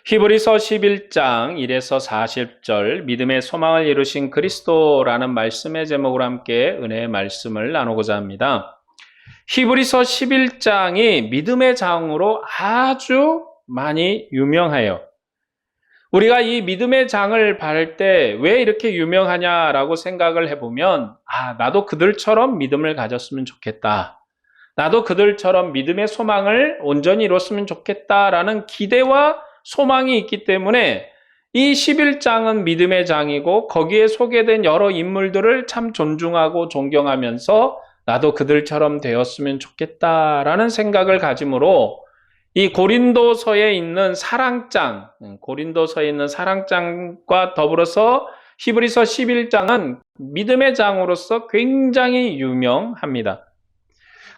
히브리서 11장 1에서 40절 믿음의 소망을 이루신 그리스도라는 말씀의 제목으로 함께 은혜의 말씀을 나누고자 합니다. 히브리서 11장이 믿음의 장으로 아주 많이 유명해요. 우리가 이 믿음의 장을 바를 때 왜 이렇게 유명하냐라고 생각을 해보면 나도 그들처럼 믿음을 가졌으면 좋겠다. 나도 그들처럼 믿음의 소망을 온전히 이뤘으면 좋겠다라는 기대와 소망이 있기 때문에 이 11장은 믿음의 장이고 거기에 소개된 여러 인물들을 참 존중하고 존경하면서 나도 그들처럼 되었으면 좋겠다라는 생각을 가짐으로 이 고린도서에 있는 사랑장과 더불어서 히브리서 11장은 믿음의 장으로서 굉장히 유명합니다.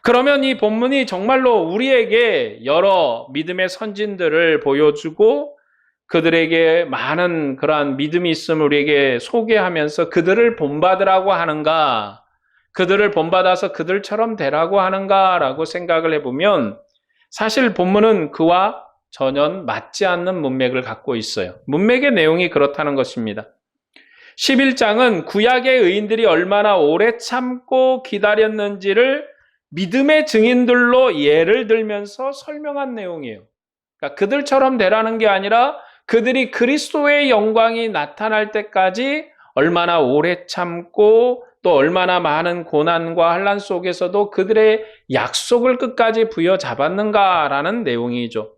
그러면 이 본문이 정말로 우리에게 여러 믿음의 선진들을 보여주고 그들에게 많은 그러한 믿음이 있음을 우리에게 소개하면서 그들을 본받으라고 하는가, 그들을 본받아서 그들처럼 되라고 하는가라고 생각을 해보면 사실 본문은 그와 전혀 맞지 않는 문맥을 갖고 있어요. 문맥의 내용이 그렇다는 것입니다. 11장은 구약의 의인들이 얼마나 오래 참고 기다렸는지를 믿음의 증인들로 예를 들면서 설명한 내용이에요. 그러니까 그들처럼 되라는 게 아니라 그들이 그리스도의 영광이 나타날 때까지 얼마나 오래 참고 또 얼마나 많은 고난과 환난 속에서도 그들의 약속을 끝까지 부여잡았는가라는 내용이죠.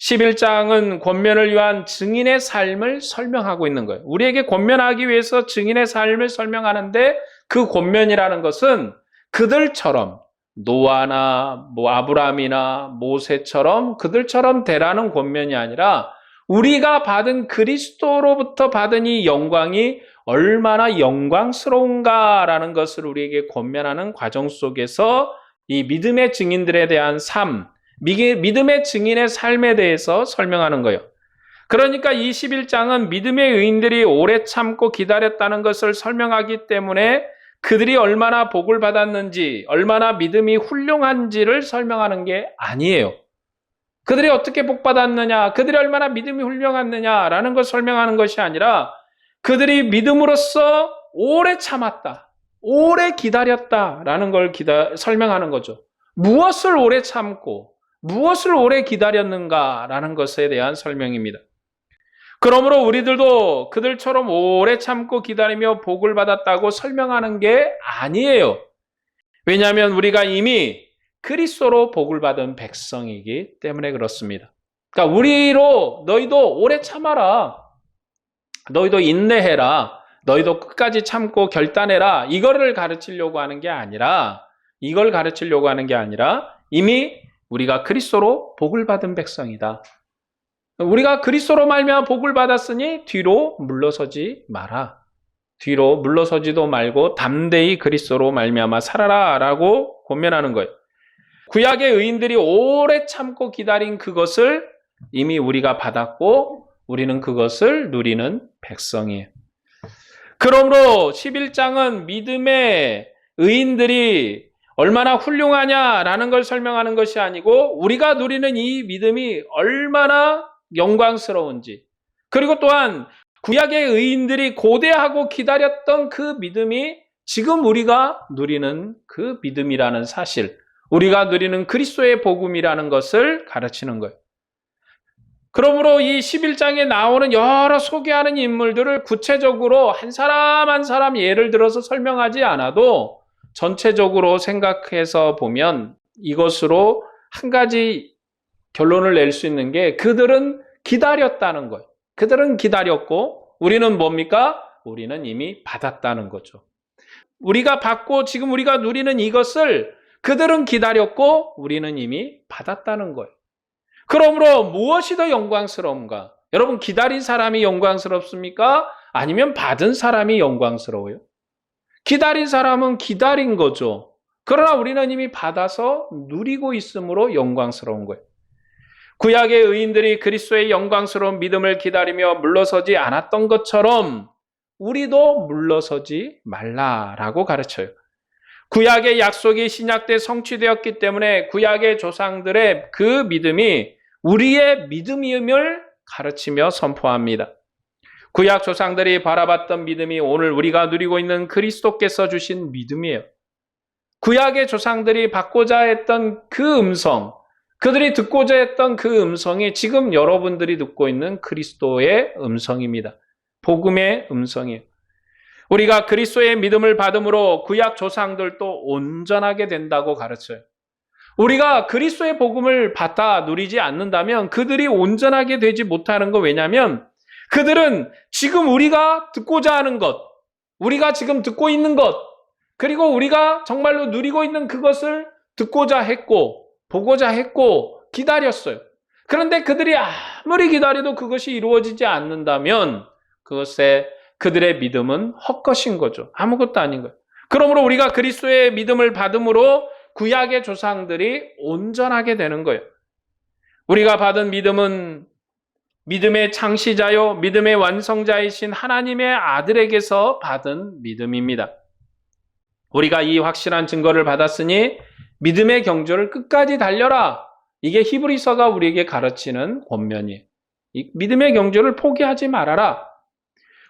11장은 권면을 위한 증인의 삶을 설명하고 있는 거예요. 우리에게 권면하기 위해서 증인의 삶을 설명하는데 그 권면이라는 것은 그들처럼 노아나 아브라함이나 모세처럼 그들처럼 되라는 권면이 아니라 우리가 받은 그리스도로부터 받은 이 영광이 얼마나 영광스러운가라는 것을 우리에게 권면하는 과정 속에서 이 믿음의 증인들에 대한 삶, 믿음의 증인의 삶에 대해서 설명하는 거예요. 그러니까 이 11장은 믿음의 의인들이 오래 참고 기다렸다는 것을 설명하기 때문에 그들이 얼마나 복을 받았는지, 얼마나 믿음이 훌륭한지를 설명하는 게 아니에요. 그들이 어떻게 복 받았느냐, 그들이 얼마나 믿음이 훌륭했느냐라는 걸 설명하는 것이 아니라 그들이 믿음으로써 오래 참았다, 오래 기다렸다라는 걸 설명하는 거죠. 무엇을 오래 참고 무엇을 오래 기다렸는가라는 것에 대한 설명입니다. 그러므로 우리들도 그들처럼 오래 참고 기다리며 복을 받았다고 설명하는 게 아니에요. 왜냐하면 우리가 이미 그리스도로 복을 받은 백성이기 때문에 그렇습니다. 그러니까 우리로 너희도 오래 참아라. 너희도 인내해라. 너희도 끝까지 참고 결단해라. 이거를 가르치려고 하는 게 아니라 이미 우리가 그리스도로 복을 받은 백성이다. 우리가 그리스도로 말미암아 복을 받았으니 뒤로 물러서지 마라. 뒤로 물러서지도 말고 담대히 그리스도로 말미암아 살아라라고 권면하는 거예요. 구약의 의인들이 오래 참고 기다린 그것을 이미 우리가 받았고 우리는 그것을 누리는 백성이에요. 그러므로 11장은 믿음의 의인들이 얼마나 훌륭하냐라는 걸 설명하는 것이 아니고 우리가 누리는 이 믿음이 얼마나 영광스러운지, 그리고 또한 구약의 의인들이 고대하고 기다렸던 그 믿음이 지금 우리가 누리는 그 믿음이라는 사실, 우리가 누리는 그리스도의 복음이라는 것을 가르치는 거예요. 그러므로 이 11장에 나오는 여러 소개하는 인물들을 구체적으로 한 사람 한 사람 예를 들어서 설명하지 않아도 전체적으로 생각해서 보면 이것으로 한 가지 결론을 낼 수 있는 게 그들은 기다렸다는 거예요. 그들은 기다렸고 우리는 뭡니까? 우리는 이미 받았다는 거죠. 우리가 받고 지금 우리가 누리는 이것을 그들은 기다렸고 우리는 이미 받았다는 거예요. 그러므로 무엇이 더 영광스러운가? 여러분, 기다린 사람이 영광스럽습니까? 아니면 받은 사람이 영광스러워요? 기다린 사람은 기다린 거죠. 그러나 우리는 이미 받아서 누리고 있으므로 영광스러운 거예요. 구약의 의인들이 그리스도의 영광스러운 믿음을 기다리며 물러서지 않았던 것처럼 우리도 물러서지 말라라고 가르쳐요. 구약의 약속이 신약 때 성취되었기 때문에 구약의 조상들의 그 믿음이 우리의 믿음임을 가르치며 선포합니다. 구약 조상들이 바라봤던 믿음이 오늘 우리가 누리고 있는 그리스도께서 주신 믿음이에요. 구약의 조상들이 받고자 했던 그 음성, 그들이 듣고자 했던 그 음성이 지금 여러분들이 듣고 있는 그리스도의 음성입니다. 복음의 음성이에요. 우리가 그리스도의 믿음을 받음으로 구약 조상들도 온전하게 된다고 가르쳐요. 우리가 그리스도의 복음을 받아 누리지 않는다면 그들이 온전하게 되지 못하는 거 왜냐하면 그들은 지금 우리가 듣고자 하는 것, 우리가 지금 듣고 있는 것, 그리고 우리가 정말로 누리고 있는 그것을 듣고자 했고 보고자 했고 기다렸어요. 그런데 그들이 아무리 기다려도 그것이 이루어지지 않는다면 그들의 믿음은 헛것인 거죠. 아무것도 아닌 거예요. 그러므로 우리가 그리스도의 믿음을 받음으로 구약의 조상들이 온전하게 되는 거예요. 우리가 받은 믿음은 믿음의 창시자요 믿음의 완성자이신 하나님의 아들에게서 받은 믿음입니다. 우리가 이 확실한 증거를 받았으니 믿음의 경주를 끝까지 달려라. 이게 히브리서가 우리에게 가르치는 권면이에요. 이 믿음의 경주를 포기하지 말아라.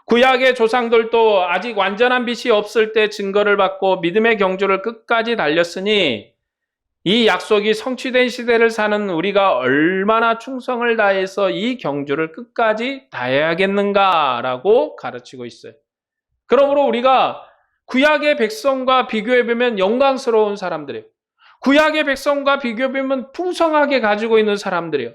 구약의 조상들도 아직 완전한 빛이 없을 때 증거를 받고 믿음의 경주를 끝까지 달렸으니 이 약속이 성취된 시대를 사는 우리가 얼마나 충성을 다해서 이 경주를 끝까지 다해야겠는가라고 가르치고 있어요. 그러므로 우리가 구약의 백성과 비교해보면 영광스러운 사람들이에요. 구약의 백성과 비교해보면 풍성하게 가지고 있는 사람들이에요.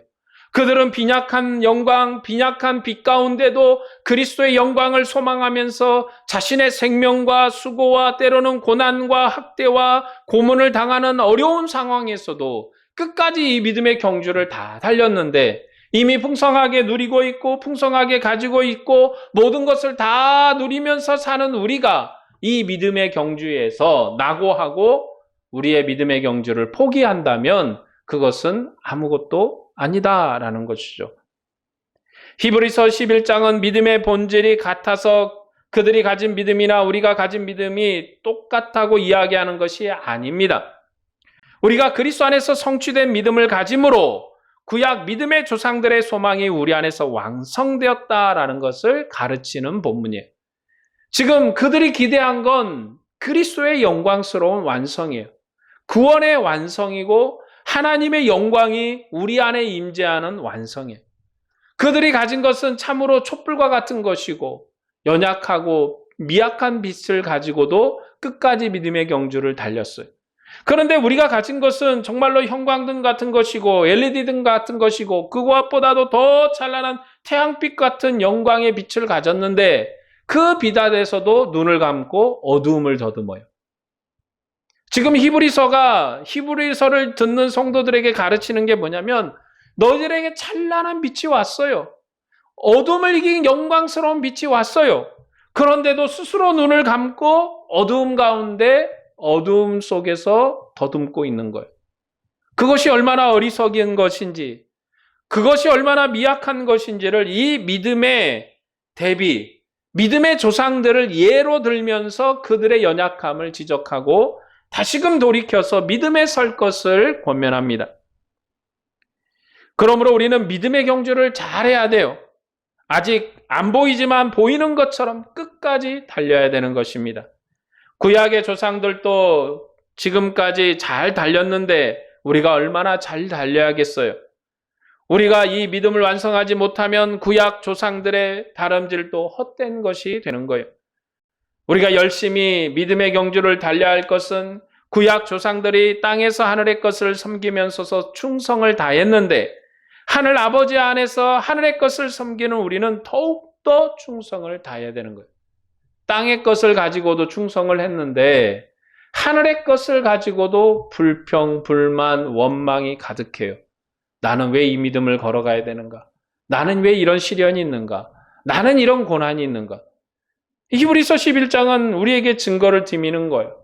그들은 빈약한 영광, 빈약한 빛 가운데도 그리스도의 영광을 소망하면서 자신의 생명과 수고와 때로는 고난과 학대와 고문을 당하는 어려운 상황에서도 끝까지 이 믿음의 경주를 다 달렸는데 이미 풍성하게 누리고 있고 풍성하게 가지고 있고 모든 것을 다 누리면서 사는 우리가 이 믿음의 경주에서 낙오하고 우리의 믿음의 경주를 포기한다면 그것은 아무것도 아니다라는 것이죠. 히브리서 11장은 믿음의 본질이 같아서 그들이 가진 믿음이나 우리가 가진 믿음이 똑같다고 이야기하는 것이 아닙니다. 우리가 그리스도 안에서 성취된 믿음을 가짐으로 구약 믿음의 조상들의 소망이 우리 안에서 완성되었다라는 것을 가르치는 본문이에요. 지금 그들이 기대한 건 그리스도의 영광스러운 완성이에요. 구원의 완성이고 하나님의 영광이 우리 안에 임재하는 완성이에요. 그들이 가진 것은 참으로 촛불과 같은 것이고 연약하고 미약한 빛을 가지고도 끝까지 믿음의 경주를 달렸어요. 그런데 우리가 가진 것은 정말로 형광등 같은 것이고 LED등 같은 것이고 그것보다도 더 찬란한 태양빛 같은 영광의 빛을 가졌는데 그 빛 아래서도 눈을 감고 어두움을 더듬어요. 지금 히브리서를 듣는 성도들에게 가르치는 게 뭐냐면 너희들에게 찬란한 빛이 왔어요. 어둠을 이긴 영광스러운 빛이 왔어요. 그런데도 스스로 눈을 감고 어두움 가운데 어두움 속에서 더듬고 있는 거예요. 그것이 얼마나 어리석은 것인지 그것이 얼마나 미약한 것인지를 이 믿음의 대비 믿음의 조상들을 예로 들면서 그들의 연약함을 지적하고 다시금 돌이켜서 믿음에 설 것을 권면합니다. 그러므로 우리는 믿음의 경주를 잘해야 돼요. 아직 안 보이지만 보이는 것처럼 끝까지 달려야 되는 것입니다. 구약의 조상들도 지금까지 잘 달렸는데 우리가 얼마나 잘 달려야겠어요. 우리가 이 믿음을 완성하지 못하면 구약 조상들의 다름질도 헛된 것이 되는 거예요. 우리가 열심히 믿음의 경주를 달려야 할 것은 구약 조상들이 땅에서 하늘의 것을 섬기면서 충성을 다했는데 하늘 아버지 안에서 하늘의 것을 섬기는 우리는 더욱더 충성을 다해야 되는 거예요. 땅의 것을 가지고도 충성을 했는데 하늘의 것을 가지고도 불평, 불만, 원망이 가득해요. 나는 왜 이 믿음을 걸어가야 되는가? 나는 왜 이런 시련이 있는가? 나는 이런 고난이 있는가? 히브리서 11장은 우리에게 증거를 드리는 거예요.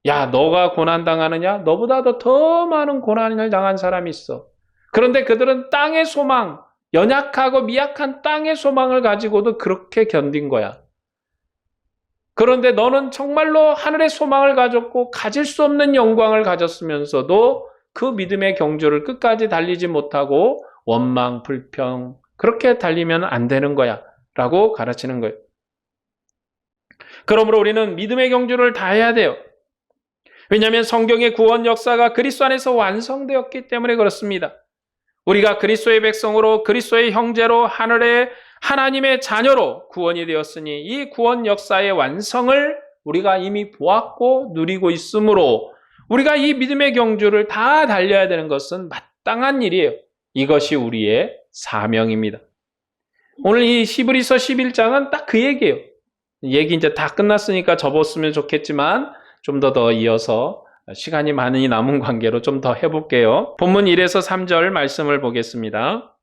야, 너가 고난당하느냐? 너보다도 더 많은 고난을 당한 사람이 있어. 그런데 그들은 땅의 소망, 연약하고 미약한 땅의 소망을 가지고도 그렇게 견딘 거야. 그런데 너는 정말로 하늘의 소망을 가졌고 가질 수 없는 영광을 가졌으면서도 그 믿음의 경주를 끝까지 달리지 못하고 원망, 불평, 그렇게 달리면 안 되는 거야 라고 가르치는 거예요. 그러므로 우리는 믿음의 경주를 다 해야 돼요. 왜냐하면 성경의 구원 역사가 그리스도 안에서 완성되었기 때문에 그렇습니다. 우리가 그리스도의 백성으로 그리스도의 형제로 하늘의 하나님의 자녀로 구원이 되었으니 이 구원 역사의 완성을 우리가 이미 보았고 누리고 있으므로 우리가 이 믿음의 경주를 다 달려야 되는 것은 마땅한 일이에요. 이것이 우리의 사명입니다. 오늘 이 히브리서 11장은 딱 그 얘기예요. 얘기 이제 다 끝났으니까 접었으면 좋겠지만 좀 더 이어서 시간이 많이 남은 관계로 좀 더 해볼게요. 본문 1에서 3절 말씀을 보겠습니다.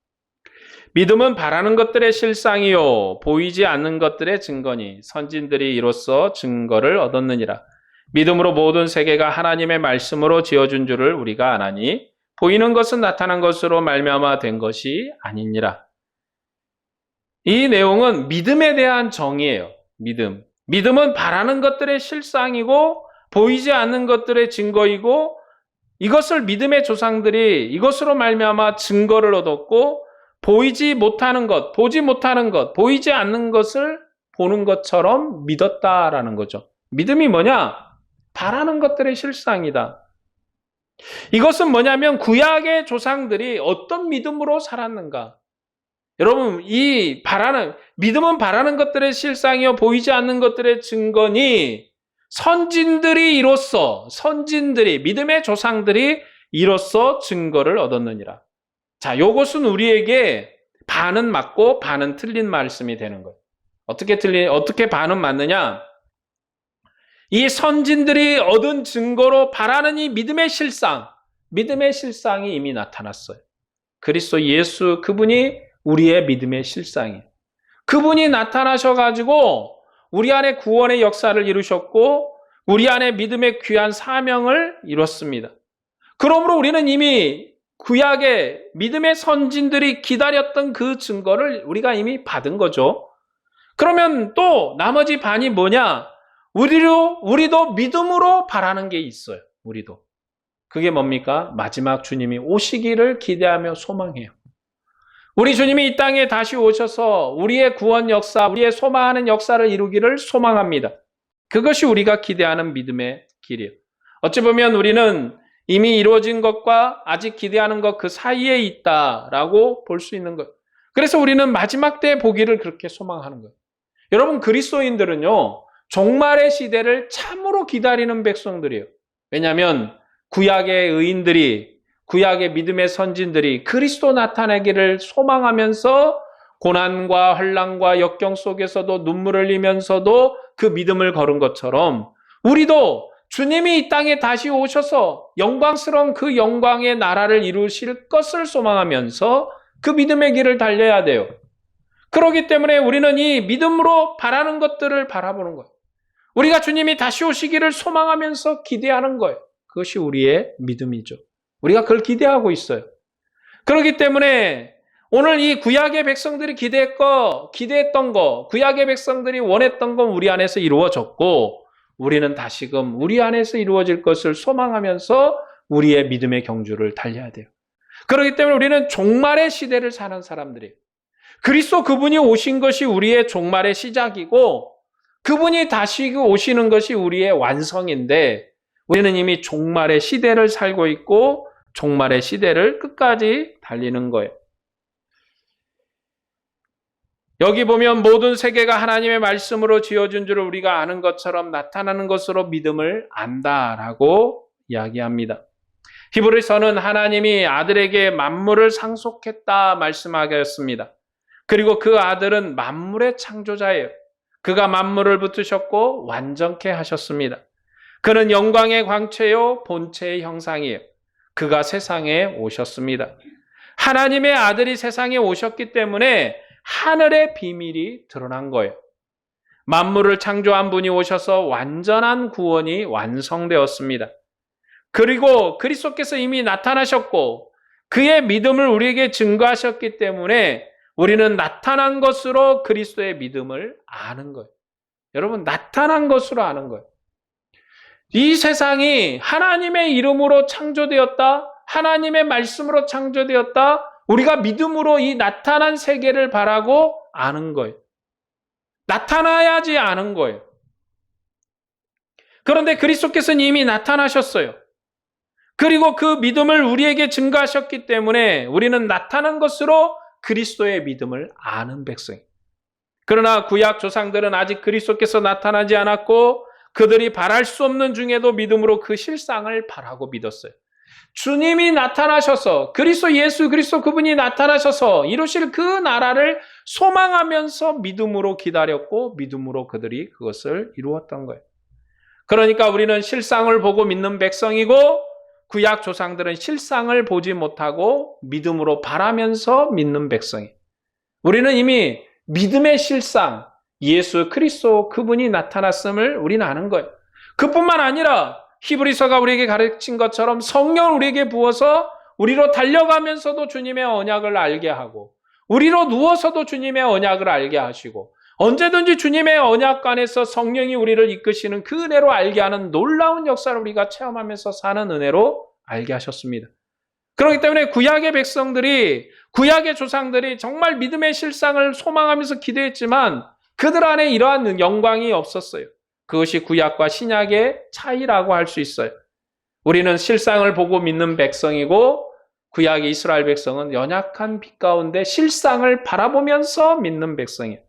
믿음은 바라는 것들의 실상이요 보이지 않는 것들의 증거니 선진들이 이로써 증거를 얻었느니라. 믿음으로 모든 세계가 하나님의 말씀으로 지어준 줄을 우리가 아나니 보이는 것은 나타난 것으로 말미암아 된 것이 아니니라. 이 내용은 믿음에 대한 정의예요. 믿음은 바라는 것들의 실상이고 보이지 않는 것들의 증거이고 이것을 믿음의 조상들이 이것으로 말미암아 증거를 얻었고 보이지 못하는 것, 보지 못하는 것, 보이지 않는 것을 보는 것처럼 믿었다라는 거죠. 믿음이 뭐냐? 바라는 것들의 실상이다. 이것은 뭐냐면 구약의 조상들이 어떤 믿음으로 살았는가? 여러분, 믿음은 바라는 것들의 실상이요 보이지 않는 것들의 증거니 선진들이 믿음의 조상들이 이로써 증거를 얻었느니라. 자, 요것은 우리에게 반은 맞고 반은 틀린 말씀이 되는 거예요. 어떻게 반은 맞느냐? 이 선진들이 얻은 증거로 바라는 이 믿음의 실상이 이미 나타났어요. 그리스도 예수 그분이 우리의 믿음의 실상이에요. 그분이 나타나셔가지고 우리 안에 구원의 역사를 이루셨고 우리 안에 믿음의 귀한 사명을 이뤘습니다. 그러므로 우리는 이미 구약의 믿음의 선진들이 기다렸던 그 증거를 우리가 이미 받은 거죠. 그러면 또 나머지 반이 뭐냐? 우리도 믿음으로 바라는 게 있어요. 우리도. 그게 뭡니까? 마지막 주님이 오시기를 기대하며 소망해요. 우리 주님이 이 땅에 다시 오셔서 우리의 구원 역사, 우리의 소망하는 역사를 이루기를 소망합니다. 그것이 우리가 기대하는 믿음의 길이에요. 어찌 보면 우리는 이미 이루어진 것과 아직 기대하는 것 그 사이에 있다라고 볼 수 있는 거예요. 그래서 우리는 마지막 때 보기를 그렇게 소망하는 거예요. 여러분, 그리스도인들은요, 종말의 시대를 참으로 기다리는 백성들이에요. 왜냐하면 구약의 의인들이, 구약의 믿음의 선진들이 그리스도 나타나기를 소망하면서 고난과 환난과 역경 속에서도 눈물을 흘리면서도 그 믿음을 걸은 것처럼 우리도 주님이 이 땅에 다시 오셔서 영광스러운 그 영광의 나라를 이루실 것을 소망하면서 그 믿음의 길을 달려야 돼요. 그렇기 때문에 우리는 이 믿음으로 바라는 것들을 바라보는 거예요. 우리가 주님이 다시 오시기를 소망하면서 기대하는 거예요. 그것이 우리의 믿음이죠. 우리가 그걸 기대하고 있어요. 그렇기 때문에 오늘 이 구약의 백성들이 기대했던 거, 구약의 백성들이 원했던 건 우리 안에서 이루어졌고 우리는 다시금 우리 안에서 이루어질 것을 소망하면서 우리의 믿음의 경주를 달려야 돼요. 그렇기 때문에 우리는 종말의 시대를 사는 사람들이에요. 그리스도 그분이 오신 것이 우리의 종말의 시작이고 그분이 다시 오시는 것이 우리의 완성인데 우리는 이미 종말의 시대를 살고 있고 종말의 시대를 끝까지 달리는 거예요. 여기 보면 모든 세계가 하나님의 말씀으로 지어준 줄을 우리가 아는 것처럼 나타나는 것으로 믿음을 안다라고 이야기합니다. 히브리서는 하나님이 아들에게 만물을 상속했다 말씀하였습니다. 그리고 그 아들은 만물의 창조자예요. 그가 만물을 붙으셨고 완전케 하셨습니다. 그는 영광의 광채요 본체의 형상이에요. 그가 세상에 오셨습니다. 하나님의 아들이 세상에 오셨기 때문에 하늘의 비밀이 드러난 거예요. 만물을 창조한 분이 오셔서 완전한 구원이 완성되었습니다. 그리고 그리스도께서 이미 나타나셨고 그의 믿음을 우리에게 증거하셨기 때문에 우리는 나타난 것으로 그리스도의 믿음을 아는 거예요. 여러분, 나타난 것으로 아는 거예요. 이 세상이 하나님의 이름으로 창조되었다, 하나님의 말씀으로 창조되었다, 우리가 믿음으로 이 나타난 세계를 바라고 아는 거예요. 나타나야지 아는 거예요. 그런데 그리스도께서는 이미 나타나셨어요. 그리고 그 믿음을 우리에게 증거하셨기 때문에 우리는 나타난 것으로 그리스도의 믿음을 아는 백성이에요. 그러나 구약 조상들은 아직 그리스도께서 나타나지 않았고 그들이 바랄 수 없는 중에도 믿음으로 그 실상을 바라고 믿었어요. 주님이 나타나셔서 예수 그리스도 그분이 나타나셔서 이루실 그 나라를 소망하면서 믿음으로 기다렸고 믿음으로 그들이 그것을 이루었던 거예요. 그러니까 우리는 실상을 보고 믿는 백성이고 구약 조상들은 실상을 보지 못하고 믿음으로 바라면서 믿는 백성이에요. 우리는 이미 믿음의 실상, 예수 그리스도 그분이 나타났음을 우리는 아는 거예요. 그뿐만 아니라 히브리서가 우리에게 가르친 것처럼 성령을 우리에게 부어서 우리로 달려가면서도 주님의 언약을 알게 하고 우리로 누워서도 주님의 언약을 알게 하시고 언제든지 주님의 언약 안에서 성령이 우리를 이끄시는 그 은혜로 알게 하는 놀라운 역사를 우리가 체험하면서 사는 은혜로 알게 하셨습니다. 그렇기 때문에 구약의 백성들이, 구약의 조상들이 정말 믿음의 실상을 소망하면서 기대했지만 그들 안에 이러한 영광이 없었어요. 그것이 구약과 신약의 차이라고 할 수 있어요. 우리는 실상을 보고 믿는 백성이고 구약의 이스라엘 백성은 연약한 빛 가운데 실상을 바라보면서 믿는 백성이에요.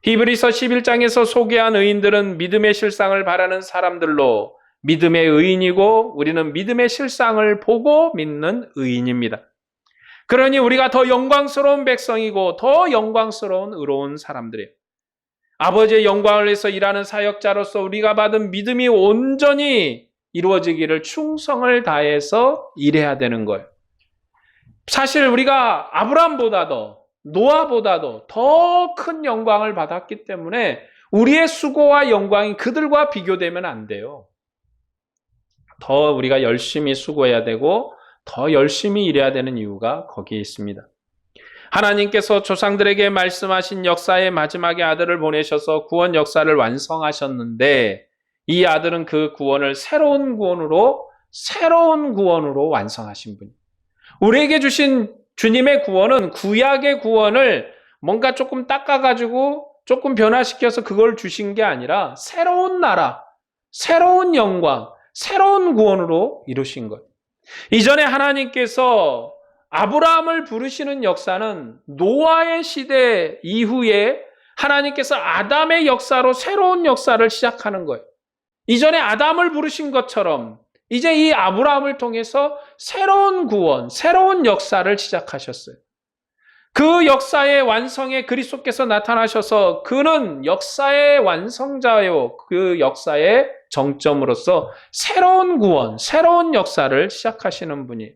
히브리서 11장에서 소개한 의인들은 믿음의 실상을 바라는 사람들로 믿음의 의인이고 우리는 믿음의 실상을 보고 믿는 의인입니다. 그러니 우리가 더 영광스러운 백성이고 더 영광스러운 의로운 사람들이에요. 아버지의 영광을 위해서 일하는 사역자로서 우리가 받은 믿음이 온전히 이루어지기를 충성을 다해서 일해야 되는 거예요. 사실 우리가 아브라함보다도 노아보다도 더 큰 영광을 받았기 때문에 우리의 수고와 영광이 그들과 비교되면 안 돼요. 더 우리가 열심히 수고해야 되고 더 열심히 일해야 되는 이유가 거기에 있습니다. 하나님께서 조상들에게 말씀하신 역사의 마지막에 아들을 보내셔서 구원 역사를 완성하셨는데 이 아들은 그 구원을 새로운 구원으로 완성하신 분이에요. 우리에게 주신 주님의 구원은 구약의 구원을 뭔가 조금 닦아가지고 조금 변화시켜서 그걸 주신 게 아니라 새로운 나라, 새로운 영광, 새로운 구원으로 이루신 거예요. 이전에 하나님께서 아브라함을 부르시는 역사는 노아의 시대 이후에 하나님께서 아담의 역사로 새로운 역사를 시작하는 거예요. 이전에 아담을 부르신 것처럼 이제 이 아브라함을 통해서 새로운 구원, 새로운 역사를 시작하셨어요. 그 역사의 완성에 그리스도께서 나타나셔서 그는 역사의 완성자요, 그 역사의 정점으로서 새로운 구원, 새로운 역사를 시작하시는 분이에요.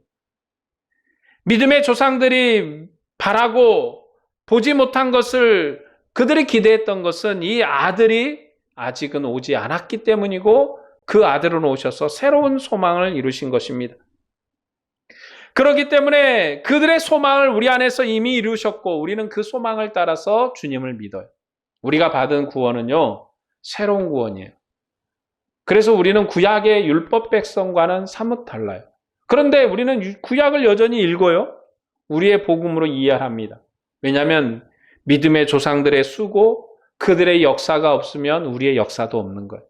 믿음의 조상들이 바라고 보지 못한 것을 그들이 기대했던 것은 이 아들이 아직은 오지 않았기 때문이고 그 아들은 오셔서 새로운 소망을 이루신 것입니다. 그렇기 때문에 그들의 소망을 우리 안에서 이미 이루셨고 우리는 그 소망을 따라서 주님을 믿어요. 우리가 받은 구원은요, 새로운 구원이에요. 그래서 우리는 구약의 율법 백성과는 사뭇 달라요. 그런데 우리는 구약을 여전히 읽어요. 우리의 복음으로 이해합니다. 왜냐하면 믿음의 조상들의 수고, 그들의 역사가 없으면 우리의 역사도 없는 거예요.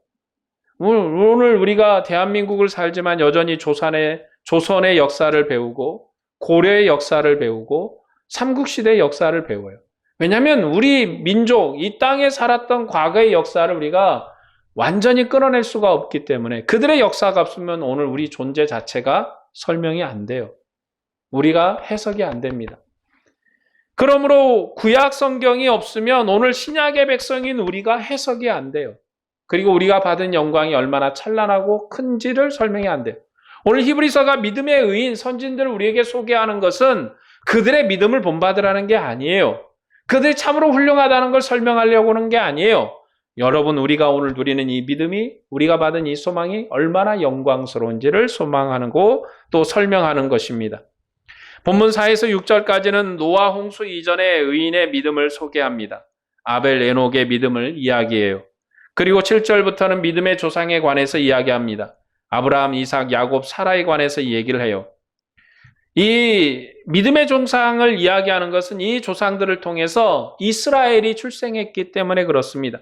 오늘 우리가 대한민국을 살지만 여전히 조선의 역사를 배우고 고려의 역사를 배우고 삼국시대의 역사를 배워요. 왜냐하면 우리 민족, 이 땅에 살았던 과거의 역사를 우리가 완전히 끌어낼 수가 없기 때문에 그들의 역사가 없으면 오늘 우리 존재 자체가 설명이 안 돼요. 우리가 해석이 안 됩니다. 그러므로 구약 성경이 없으면 오늘 신약의 백성인 우리가 해석이 안 돼요. 그리고 우리가 받은 영광이 얼마나 찬란하고 큰지를 설명이 안 돼요. 오늘 히브리서가 믿음의 의인, 선진들을 우리에게 소개하는 것은 그들의 믿음을 본받으라는 게 아니에요. 그들이 참으로 훌륭하다는 걸 설명하려고 하는 게 아니에요. 여러분, 우리가 오늘 누리는 이 믿음이, 우리가 받은 이 소망이 얼마나 영광스러운지를 소망하고 또 설명하는 것입니다. 본문 4에서 6절까지는 노아 홍수 이전의 의인의 믿음을 소개합니다. 아벨, 에녹의 믿음을 이야기해요. 그리고 7절부터는 믿음의 조상에 관해서 이야기합니다. 아브라함, 이삭, 야곱, 사라에 관해서 얘기를 해요. 이 믿음의 조상을 이야기하는 것은 이 조상들을 통해서 이스라엘이 출생했기 때문에 그렇습니다.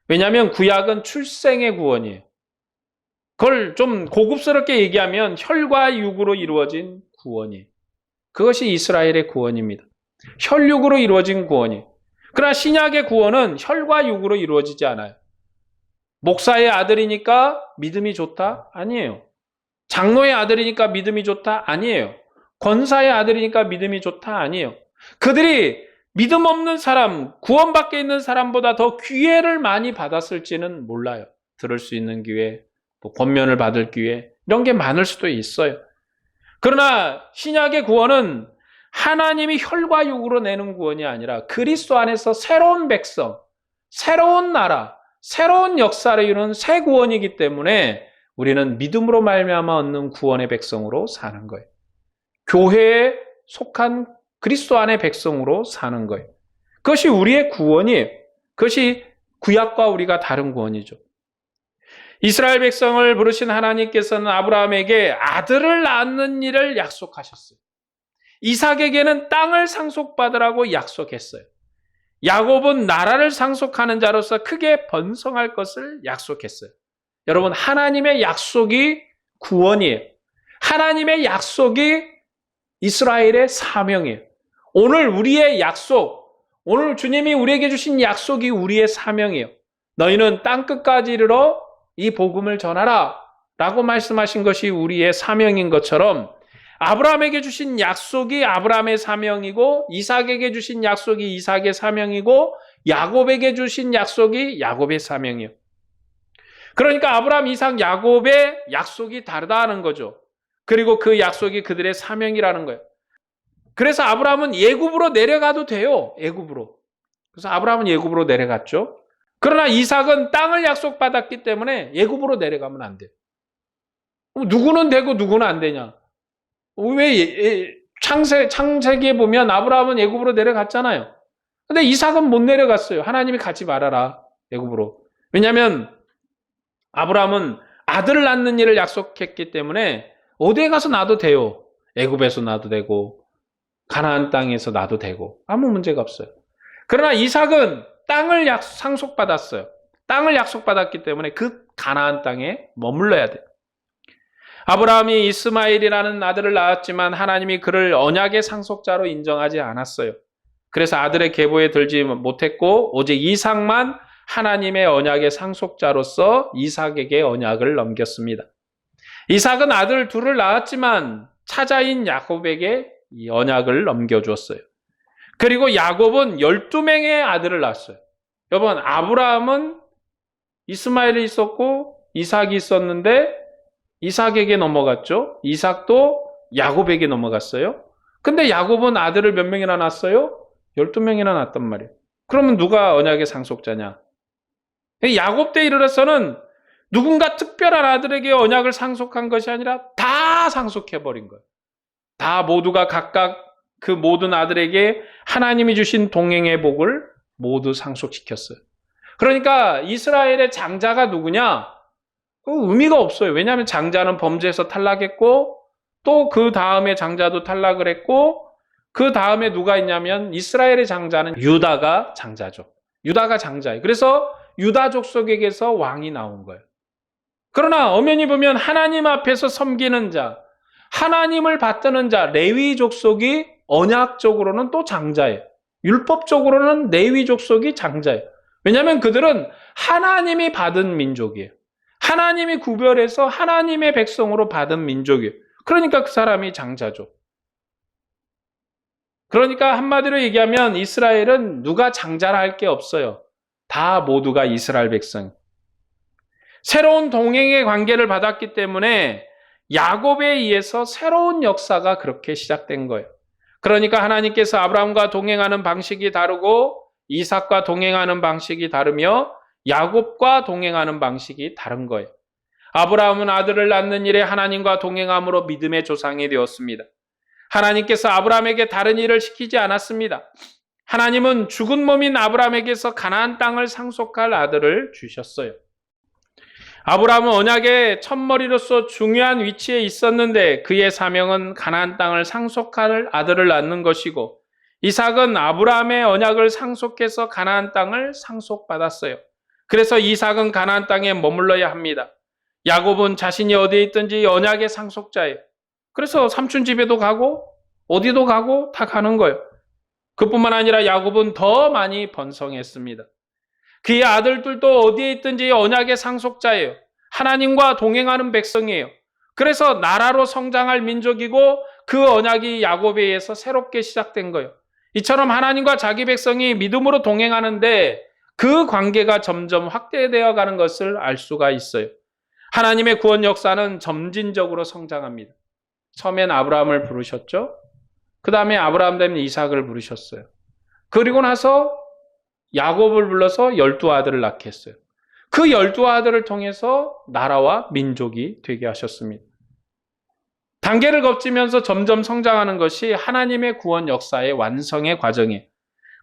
왜냐하면 구약은 출생의 구원이에요. 그걸 좀 고급스럽게 얘기하면 혈과 육으로 이루어진 구원이에요. 그것이 이스라엘의 구원입니다. 혈육으로 이루어진 구원이에요. 그러나 신약의 구원은 혈과 육으로 이루어지지 않아요. 목사의 아들이니까 믿음이 좋다? 아니에요. 장로의 아들이니까 믿음이 좋다? 아니에요. 권사의 아들이니까 믿음이 좋다? 아니에요. 그들이 믿음 없는 사람, 구원 밖에 있는 사람보다 더 기회를 많이 받았을지는 몰라요. 들을 수 있는 기회, 권면을 받을 기회, 이런 게 많을 수도 있어요. 그러나 신약의 구원은 하나님이 혈과 육으로 내는 구원이 아니라 그리스도 안에서 새로운 백성, 새로운 나라, 새로운 역사를 이루는 새 구원이기 때문에 우리는 믿음으로 말미암아 얻는 구원의 백성으로 사는 거예요. 교회에 속한 그리스도 안의 백성으로 사는 거예요. 그것이 우리의 구원이에요. 그것이 구약과 우리가 다른 구원이죠. 이스라엘 백성을 부르신 하나님께서는 아브라함에게 아들을 낳는 일을 약속하셨어요. 이삭에게는 땅을 상속받으라고 약속했어요. 야곱은 나라를 상속하는 자로서 크게 번성할 것을 약속했어요. 여러분, 하나님의 약속이 구원이에요. 하나님의 약속이 이스라엘의 사명이에요. 오늘 우리의 약속, 오늘 주님이 우리에게 주신 약속이 우리의 사명이에요. 너희는 땅끝까지 이르러 이 복음을 전하라 라고 말씀하신 것이 우리의 사명인 것처럼 아브라함에게 주신 약속이 아브라함의 사명이고 이삭에게 주신 약속이 이삭의 사명이고 야곱에게 주신 약속이 야곱의 사명이에요. 그러니까 아브라함, 이삭, 야곱의 약속이 다르다는 거죠. 그리고 그 약속이 그들의 사명이라는 거예요. 그래서 아브라함은 예굽으로 내려가도 돼요. 예굽으로. 그래서 아브라함은 예굽으로 내려갔죠. 그러나 이삭은 땅을 약속받았기 때문에 예굽으로 내려가면 안 돼요. 누구는 되고 누구는 안 되냐? 왜 창세기에 보면 아브라함은 예굽으로 내려갔잖아요. 근데 이삭은 못 내려갔어요. 하나님이 가지 말아라. 예굽으로. 왜냐하면 아브라함은 아들을 낳는 일을 약속했기 때문에 어디에 가서 놔도 돼요. 애굽에서 놔도 되고 가나안 땅에서 놔도 되고 아무 문제가 없어요. 그러나 이삭은 땅을 상속받았어요. 땅을 약속받았기 때문에 그 가나안 땅에 머물러야 돼요. 아브라함이 이스마엘이라는 아들을 낳았지만 하나님이 그를 언약의 상속자로 인정하지 않았어요. 그래서 아들의 계보에 들지 못했고 오직 이삭만 하나님의 언약의 상속자로서 이삭에게 언약을 넘겼습니다. 이삭은 아들 둘을 낳았지만 차자인 야곱에게 이 언약을 넘겨주었어요. 그리고 야곱은 12명의 아들을 낳았어요. 여러분, 아브라함은 이스마엘이 있었고 이삭이 있었는데 이삭에게 넘어갔죠. 이삭도 야곱에게 넘어갔어요. 근데 야곱은 아들을 몇 명이나 낳았어요? 12명이나 낳았단 말이에요. 그러면 누가 언약의 상속자냐? 야곱 때 이르러서는 누군가 특별한 아들에게 언약을 상속한 것이 아니라 다 상속해버린 거예요. 다 모두가 각각 그 모든 아들에게 하나님이 주신 동행의 복을 모두 상속시켰어요. 그러니까 이스라엘의 장자가 누구냐? 의미가 없어요. 왜냐하면 장자는 범죄에서 탈락했고 또 그 다음에 장자도 탈락을 했고 그 다음에 누가 있냐면 이스라엘의 장자는 유다가 장자죠. 유다가 장자예요. 그래서 유다 족속에게서 왕이 나온 거예요. 그러나 엄연히 보면 하나님 앞에서 섬기는 자, 하나님을 받드는 자, 레위 족속이 언약적으로는 또 장자예요. 율법적으로는 레위 족속이 장자예요. 왜냐하면 그들은 하나님이 받은 민족이에요. 하나님이 구별해서 하나님의 백성으로 받은 민족이에요. 그러니까 그 사람이 장자죠. 그러니까 한마디로 얘기하면 이스라엘은 누가 장자라 할 게 없어요. 다 모두가 이스라엘 백성. 새로운 동행의 관계를 받았기 때문에 야곱에 의해서 새로운 역사가 그렇게 시작된 거예요. 그러니까 하나님께서 아브라함과 동행하는 방식이 다르고 이삭과 동행하는 방식이 다르며 야곱과 동행하는 방식이 다른 거예요. 아브라함은 아들을 낳는 일에 하나님과 동행함으로 믿음의 조상이 되었습니다. 하나님께서 아브라함에게 다른 일을 시키지 않았습니다. 하나님은 죽은 몸인 아브라함에게서 가나안 땅을 상속할 아들을 주셨어요. 아브라함은 언약의 첫머리로서 중요한 위치에 있었는데 그의 사명은 가나안 땅을 상속할 아들을 낳는 것이고, 이삭은 아브라함의 언약을 상속해서 가나안 땅을 상속받았어요. 그래서 이삭은 가나안 땅에 머물러야 합니다. 야곱은 자신이 어디에 있든지 언약의 상속자예요. 그래서 삼촌 집에도 가고 어디도 가고 다 가는 거예요. 그뿐만 아니라 야곱은 더 많이 번성했습니다. 그의 아들들도 어디에 있든지 언약의 상속자예요. 하나님과 동행하는 백성이에요. 그래서 나라로 성장할 민족이고 그 언약이 야곱에 의해서 새롭게 시작된 거예요. 이처럼 하나님과 자기 백성이 믿음으로 동행하는데 그 관계가 점점 확대되어 가는 것을 알 수가 있어요. 하나님의 구원 역사는 점진적으로 성장합니다. 처음엔 아브라함을 부르셨죠. 그 다음에 아브라함 되면 이삭을 부르셨어요. 그리고 나서 야곱을 불러서 12아들을 낳게 했어요. 그 12아들을 통해서 나라와 민족이 되게 하셨습니다. 단계를 거치면서 점점 성장하는 것이 하나님의 구원 역사의 완성의 과정이에요.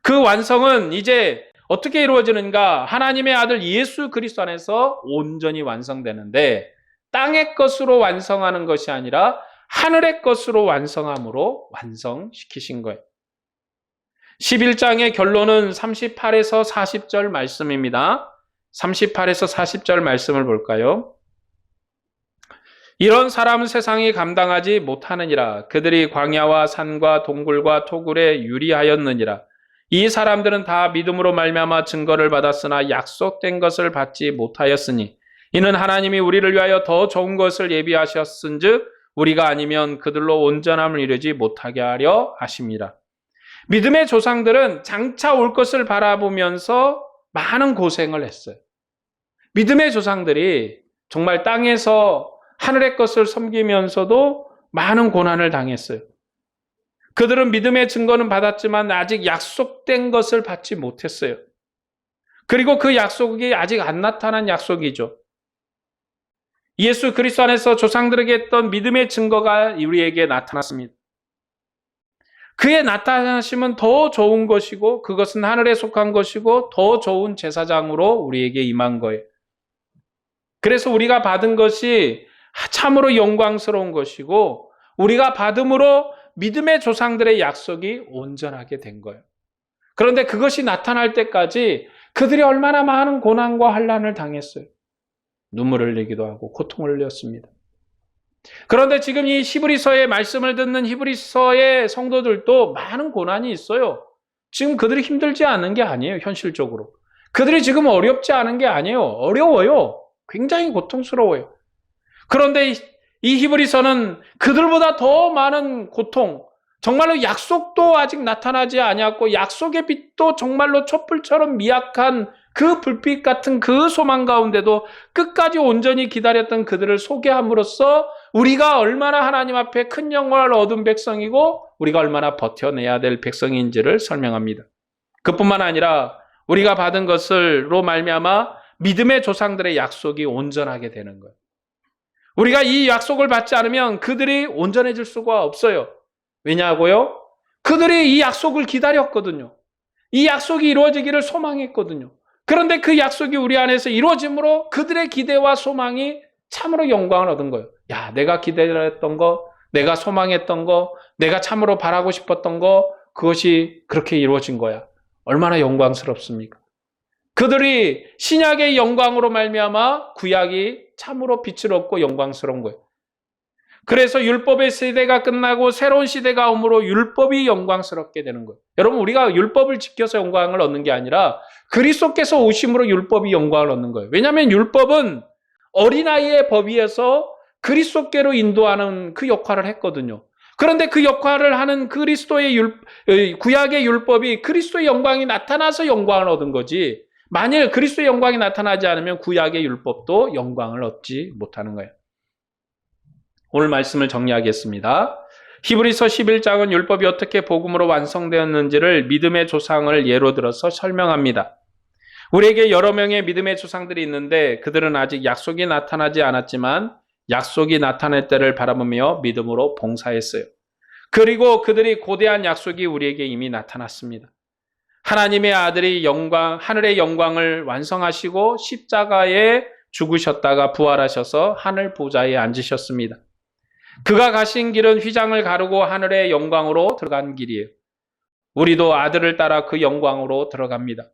그 완성은 이제 어떻게 이루어지는가? 하나님의 아들 예수 그리스도 안에서 온전히 완성되는데, 땅의 것으로 완성하는 것이 아니라 하늘의 것으로 완성함으로 완성시키신 거예요. 11장의 결론은 38에서 40절 말씀입니다. 38에서 40절 말씀을 볼까요? 이런 사람은 세상이 감당하지 못하느니라. 그들이 광야와 산과 동굴과 토굴에 유리하였느니라. 이 사람들은 다 믿음으로 말미암아 증거를 받았으나 약속된 것을 받지 못하였으니 이는 하나님이 우리를 위하여 더 좋은 것을 예비하셨은즉 우리가 아니면 그들로 온전함을 이루지 못하게 하려 하심이라. 믿음의 조상들은 장차 올 것을 바라보면서 많은 고생을 했어요. 믿음의 조상들이 정말 땅에서 하늘의 것을 섬기면서도 많은 고난을 당했어요. 그들은 믿음의 증거는 받았지만 아직 약속된 것을 받지 못했어요. 그리고 그 약속이 아직 안 나타난 약속이죠. 예수 그리스도 안에서 조상들에게 했던 믿음의 증거가 우리에게 나타났습니다. 그의 나타나심은 더 좋은 것이고 그것은 하늘에 속한 것이고 더 좋은 제사장으로 우리에게 임한 거예요. 그래서 우리가 받은 것이 참으로 영광스러운 것이고 우리가 받음으로 믿음의 조상들의 약속이 온전하게 된 거예요. 그런데 그것이 나타날 때까지 그들이 얼마나 많은 고난과 환난을 당했어요. 눈물을 흘리기도 하고 고통을 흘렸습니다. 그런데 지금 이 히브리서의 말씀을 듣는 히브리서의 성도들도 많은 고난이 있어요. 지금 그들이 힘들지 않은 게 아니에요. 현실적으로. 그들이 지금 어렵지 않은 게 아니에요. 어려워요. 굉장히 고통스러워요. 그런데 이 히브리서는 그들보다 더 많은 고통, 정말로 약속도 아직 나타나지 아니었고 약속의 빛도 정말로 촛불처럼 미약한 그 불빛 같은 그 소망 가운데도 끝까지 온전히 기다렸던 그들을 소개함으로써 우리가 얼마나 하나님 앞에 큰 영광을 얻은 백성이고 우리가 얼마나 버텨내야 될 백성인지를 설명합니다. 그뿐만 아니라 우리가 받은 것을로 말미암아 믿음의 조상들의 약속이 온전하게 되는 거예요. 우리가 이 약속을 받지 않으면 그들이 온전해질 수가 없어요. 왜냐고요? 그들이 이 약속을 기다렸거든요. 이 약속이 이루어지기를 소망했거든요. 그런데 그 약속이 우리 안에서 이루어짐으로 그들의 기대와 소망이 참으로 영광을 얻은 거예요. 야, 내가 기대했던 거, 내가 소망했던 거, 내가 참으로 바라고 싶었던 거, 그것이 그렇게 이루어진 거야. 얼마나 영광스럽습니까? 그들이 신약의 영광으로 말미암아 구약이 참으로 빛을 얻고 영광스러운 거예요. 그래서 율법의 시대가 끝나고 새로운 시대가 오므로 율법이 영광스럽게 되는 거예요. 여러분, 우리가 율법을 지켜서 영광을 얻는 게 아니라 그리스도께서 오심으로 율법이 영광을 얻는 거예요. 왜냐하면 율법은 어린아이의 법위에서 그리스도께로 인도하는 그 역할을 했거든요. 그런데 그 역할을 하는 그리스도의 구약의 율법이 그리스도의 영광이 나타나서 영광을 얻은 거지, 만일 그리스도의 영광이 나타나지 않으면 구약의 율법도 영광을 얻지 못하는 거예요. 오늘 말씀을 정리하겠습니다. 히브리서 11장은 율법이 어떻게 복음으로 완성되었는지를 믿음의 조상을 예로 들어서 설명합니다. 우리에게 여러 명의 믿음의 조상들이 있는데 그들은 아직 약속이 나타나지 않았지만 약속이 나타날 때를 바라보며 믿음으로 봉사했어요. 그리고 그들이 고대한 약속이 우리에게 이미 나타났습니다. 하나님의 아들이 하늘의 영광을 완성하시고 십자가의 죽으셨다가 부활하셔서 하늘 보좌에 앉으셨습니다. 그가 가신 길은 휘장을 가르고 하늘의 영광으로 들어간 길이에요. 우리도 아들을 따라 그 영광으로 들어갑니다.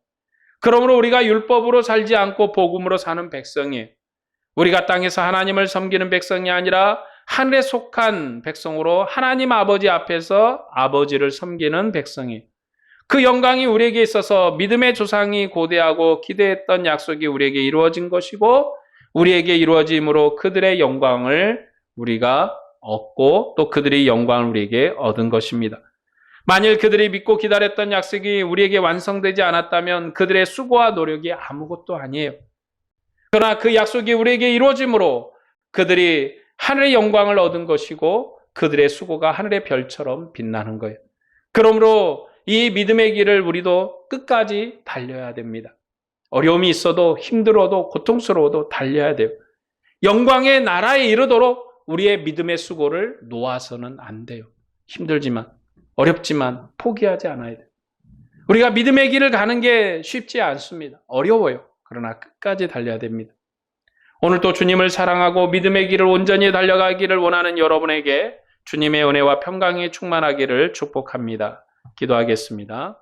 그러므로 우리가 율법으로 살지 않고 복음으로 사는 백성이에요. 우리가 땅에서 하나님을 섬기는 백성이 아니라 하늘에 속한 백성으로 하나님 아버지 앞에서 아버지를 섬기는 백성이에요. 그 영광이 우리에게 있어서 믿음의 조상이 고대하고 기대했던 약속이 우리에게 이루어진 것이고 우리에게 이루어짐으로 그들의 영광을 우리가 얻고 또 그들의 영광을 우리에게 얻은 것입니다. 만일 그들이 믿고 기다렸던 약속이 우리에게 완성되지 않았다면 그들의 수고와 노력이 아무것도 아니에요. 그러나 그 약속이 우리에게 이루어짐으로 그들이 하늘의 영광을 얻은 것이고 그들의 수고가 하늘의 별처럼 빛나는 거예요. 그러므로 이 믿음의 길을 우리도 끝까지 달려야 됩니다. 어려움이 있어도 힘들어도 고통스러워도 달려야 돼요. 영광의 나라에 이르도록 우리의 믿음의 수고를 놓아서는 안 돼요. 힘들지만 어렵지만 포기하지 않아야 돼요. 우리가 믿음의 길을 가는 게 쉽지 않습니다. 어려워요. 그러나 끝까지 달려야 됩니다. 오늘도 주님을 사랑하고 믿음의 길을 온전히 달려가기를 원하는 여러분에게 주님의 은혜와 평강이 충만하기를 축복합니다. 기도하겠습니다.